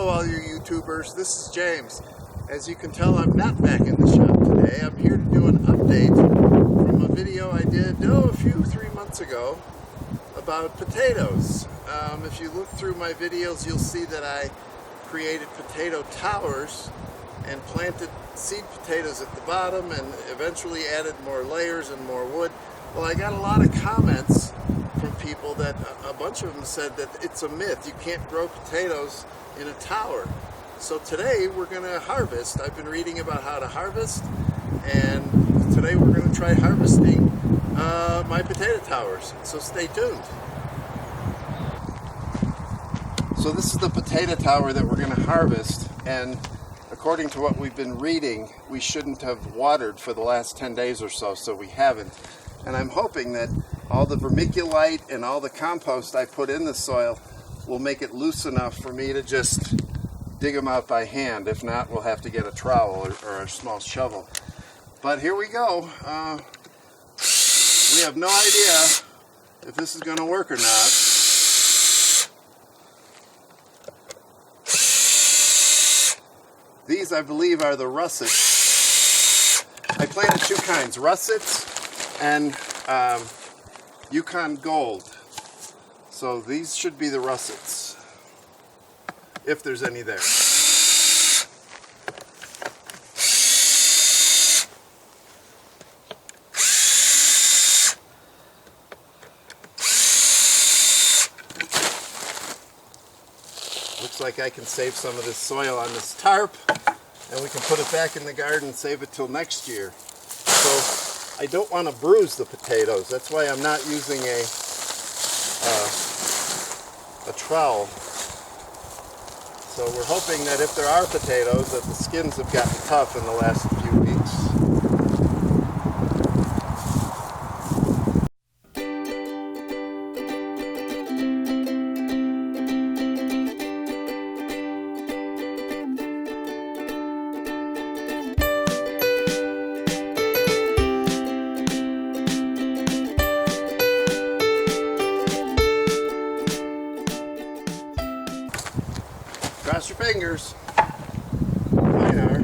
Hello all you YouTubers, this is James. As you can tell, I'm not back in the shop today. I'm here to do an update from a video I did, 3 months ago about potatoes. If you look through my videos, you'll see that I created potato towers and planted seed potatoes at the bottom and eventually added more layers and more wood. Well, I got a lot of comments from people that a bunch of them said that it's a myth. You can't grow potatoes in a tower. So today we're going to harvest. I've been reading about how to harvest, and today we're going to try harvesting my potato towers. So stay tuned. So this is the potato tower that we're going to harvest, and according to what we've been reading, we shouldn't have watered for the last 10 days or so, so we haven't. And I'm hoping that all the vermiculite and all the compost I put in the soil will make it loose enough for me to just dig them out by hand. If not, we'll have to get a trowel or a small shovel. But here we go. We have no idea if this is going to work or not. These, I believe, are the russets. I planted two kinds, russets and Yukon Gold. So these should be the russets, if there's any there. Looks like I can save some of this soil on this tarp, and we can put it back in the garden and save it till next year. So I don't want to bruise the potatoes. That's why I'm not using a trowel. So we're hoping that if there are potatoes, that the skins have gotten tough in the last few weeks. Cross your fingers. Mine are.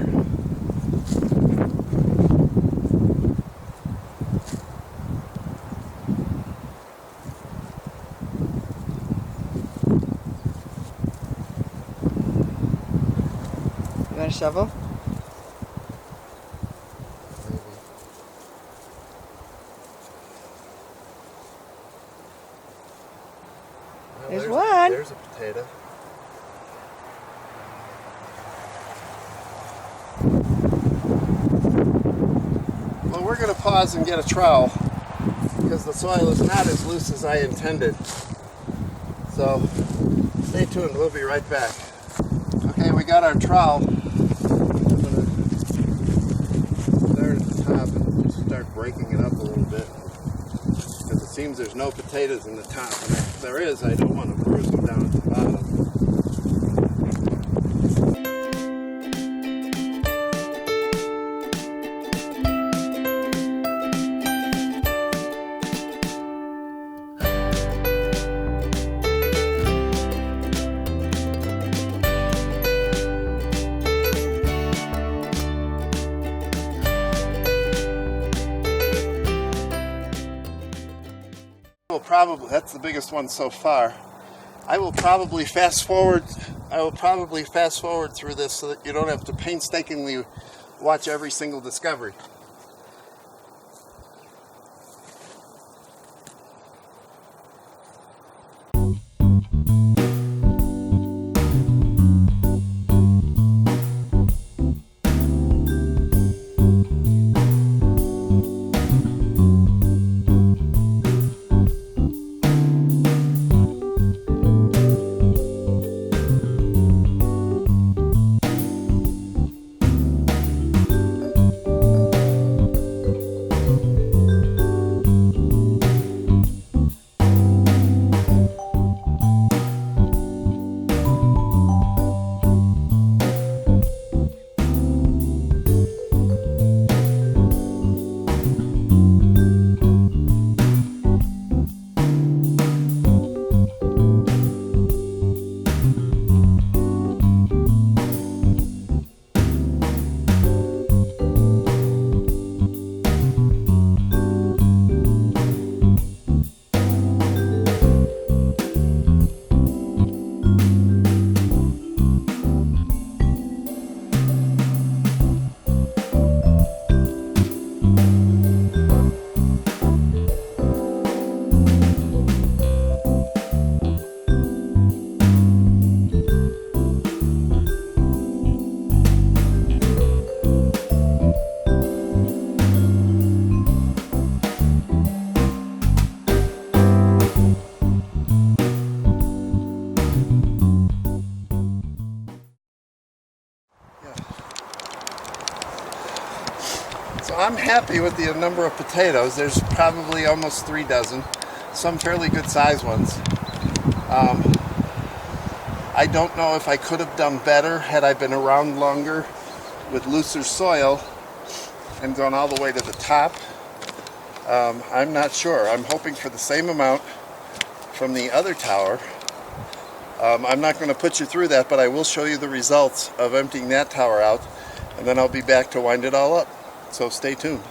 You want a shovel? Maybe. Well, There's one. There's a potato. Well, we're going to pause and get a trowel because the soil is not as loose as I intended. So stay tuned, we'll be right back. Okay, we got our trowel. I'm going to start at the top and just start breaking it up a little bit, because it seems there's no potatoes in the top, and if there is, I don't want to bruise them down at the bottom. That's the biggest one so far. I will probably fast forward through this so that you don't have to painstakingly watch every single discovery. happy with the number of potatoes. There's probably almost 3 dozen, some fairly good sized ones. I don't know if I could have done better had I been around longer with looser soil and gone all the way to the top. I'm not sure. I'm hoping for the same amount from the other tower. I'm not going to put you through that, but I will show you the results of emptying that tower out, and then I'll be back to wind it all up. So stay tuned.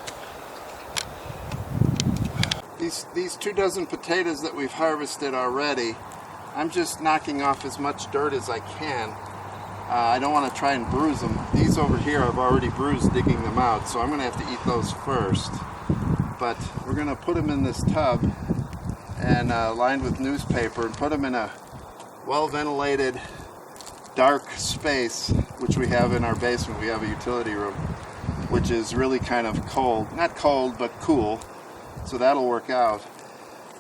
These 2 dozen potatoes that we've harvested already, I'm just knocking off as much dirt as I can. I don't want to try and bruise them. These over here I've already bruised digging them out, so I'm going to have to eat those first. But we're going to put them in this tub and lined with newspaper and put them in a well-ventilated, dark space, which we have in our basement. We have a utility room, which is really kind of cold. Not cold, but cool. So that'll work out.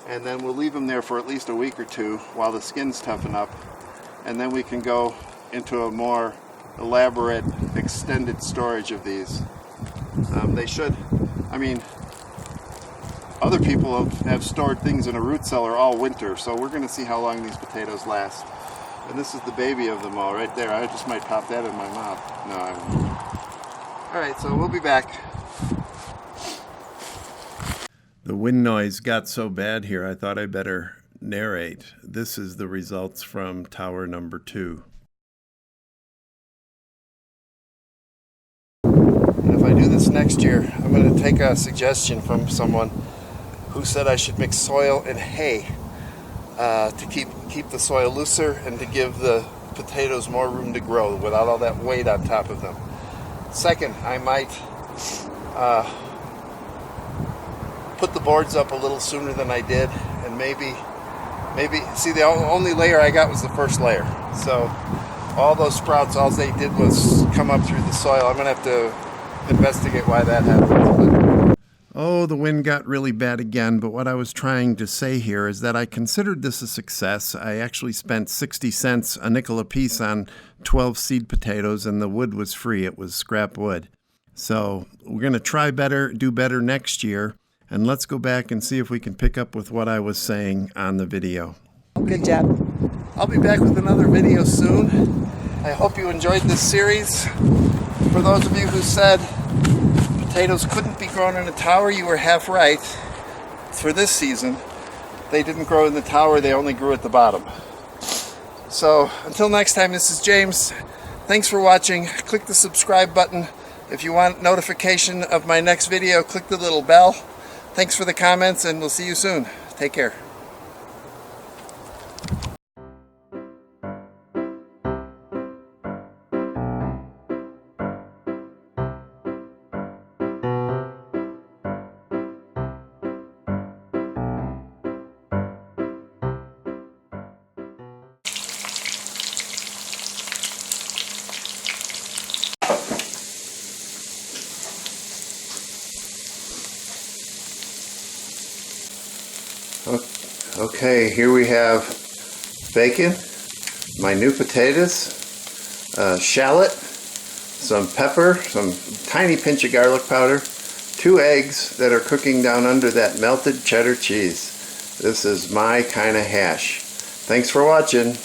And then we'll leave them there for at least a week or 2 while the skins toughen up. And then we can go into a more elaborate, extended storage of these. They should, I mean, other people have stored things in a root cellar all winter, so we're going to see how long these potatoes last. And this is the baby of them all right there. I just might pop that in my mouth. No, I won't. Alright, so we'll be back. The wind noise got so bad here, I thought I better narrate. This is the results from tower number 2. And if I do this next year, I'm going to take a suggestion from someone who said I should mix soil and hay to keep the soil looser and to give the potatoes more room to grow without all that weight on top of them. Second, I might put the boards up a little sooner than I did, and maybe see, the only layer I got was the first layer. So all those sprouts, all they did was come up through the soil. I'm going to have to investigate why that happens. Oh, the wind got really bad again, but what I was trying to say here is that I considered this a success. I actually spent 60 cents, a nickel a piece, on 12 seed potatoes, and the wood was free. It was scrap wood. So we're going to try better, do better next year, and let's go back and see if we can pick up with what I was saying on the video. Good job. I'll be back with another video soon. I hope you enjoyed this series. For those of you who said potatoes couldn't be grown in a tower, you were half right. For this season, they didn't grow in the tower, they only grew at the bottom. So until next time, this is James. Thanks for watching. Click the subscribe button. If you want notification of my next video, click the little bell. Thanks for the comments, and we'll see you soon. Take care. Okay, here we have bacon, my new potatoes, shallot, some pepper, some tiny pinch of garlic powder, 2 eggs that are cooking down under that melted cheddar cheese. This is my kind of hash. Thanks for watching.